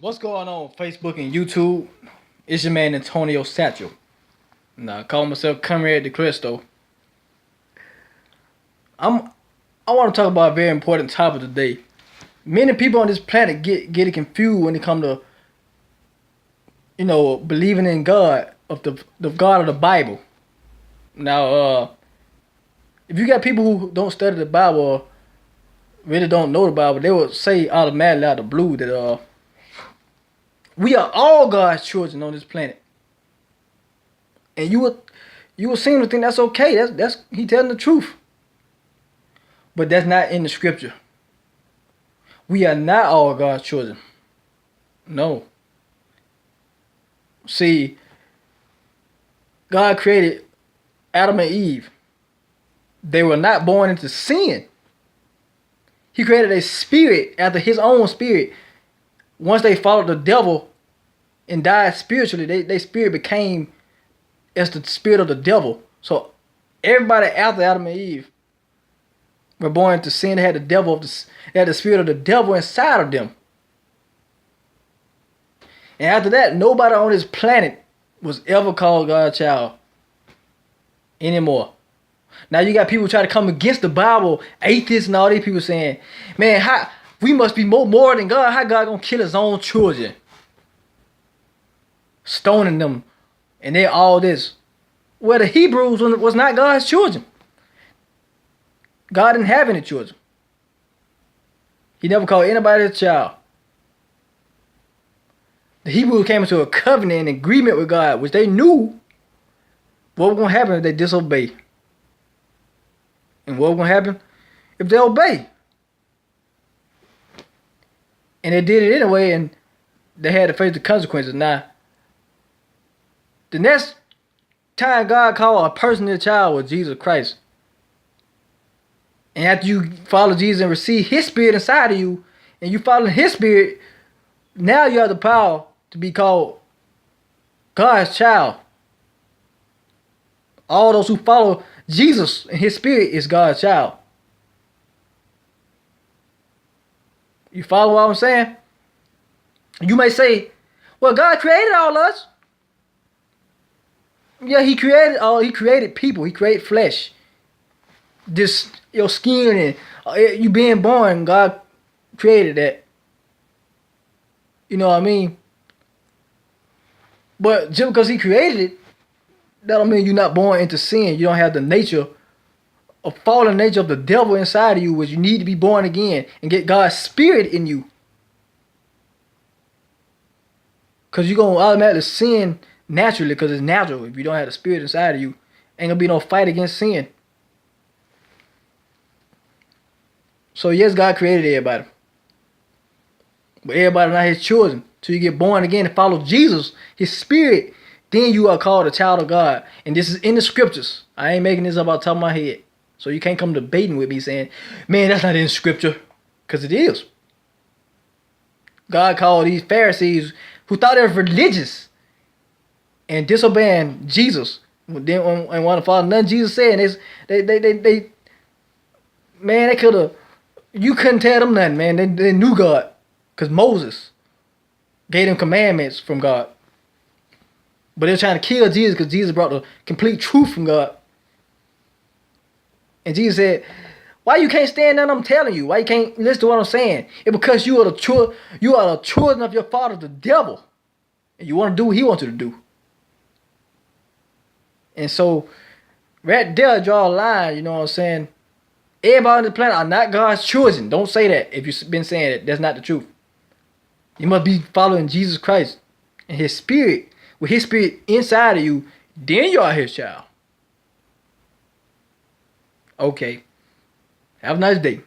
What's going on Facebook and YouTube? It's your man Antonio Satchel. Now I call myself Comrade de Cristo. I want to talk about a very important topic today. Many people on this planet get it confused when it comes to believing in God of the God of the Bible. Now if you got people who don't study the Bible or really don't know the Bible, they will say automatically out of the blue that we are all God's children on this planet. And you would seem to think that's okay. That's he telling the truth. But that's not in the scripture. We are not all God's children. No. See, God created Adam and Eve. They were not born into sin. He created a spirit after his own spirit. Once they followed the devil and died spiritually, their spirit became as the spirit of the devil. So everybody after Adam and Eve were born into sin. They had they had the spirit of the devil inside of them. And after that, nobody on this planet was ever called God's child anymore. Now you got people trying to come against the Bible, atheists and all these people saying, man, how we must be more than God. How God gonna kill his own children? Stoning them and they all this. Well, the Hebrews was not God's children. God didn't have any children. He never called anybody a child. The Hebrews came into a covenant and agreement with God, which they knew what was going to happen if they disobey. And what was going to happen if they obey. And they did it anyway, and they had to face the consequences. Now, the next time God called a person a child was Jesus Christ. And after you follow Jesus and receive his spirit inside of you, and you follow his spirit, now you have the power to be called God's child. All those who follow Jesus and his spirit is God's child. You follow what I'm saying? You may say, well, God created all us. Yeah, he created people. He created flesh. This, your skin and you being born, God created that. You know what I mean? But just because he created it, that don't mean you're not born into sin. You don't have the nature, a fallen nature of the devil inside of you, which you need to be born again and get God's spirit in you. Because you're going to automatically sin naturally, because it's natural. If you don't have the spirit inside of you, ain't going to be no fight against sin. So yes, God created everybody. But everybody not his children. Till you get born again and follow Jesus, his spirit, then you are called a child of God. And this is in the scriptures. I ain't making this up out the top of my head. So you can't come debating with me saying, man, that's not in scripture. Because it is. God called these Pharisees who thought they were religious and disobeying Jesus. Then and want to follow nothing Jesus said. And they man, they could have, you couldn't tell them nothing, man. They knew God. Because Moses gave them commandments from God. But they're trying to kill Jesus because Jesus brought the complete truth from God. And Jesus said, why you can't stand on I'm telling you? Why you can't listen to what I'm saying? It's because you are the children of your father, the devil. And you want to do what he wants you to do. And so, right there, draw a line, you know what I'm saying? Everybody on the planet are not God's children. Don't say that if you've been saying it. That's not the truth. You must be following Jesus Christ and his spirit. With his spirit inside of you, then you are his child. Okay. Have a nice day.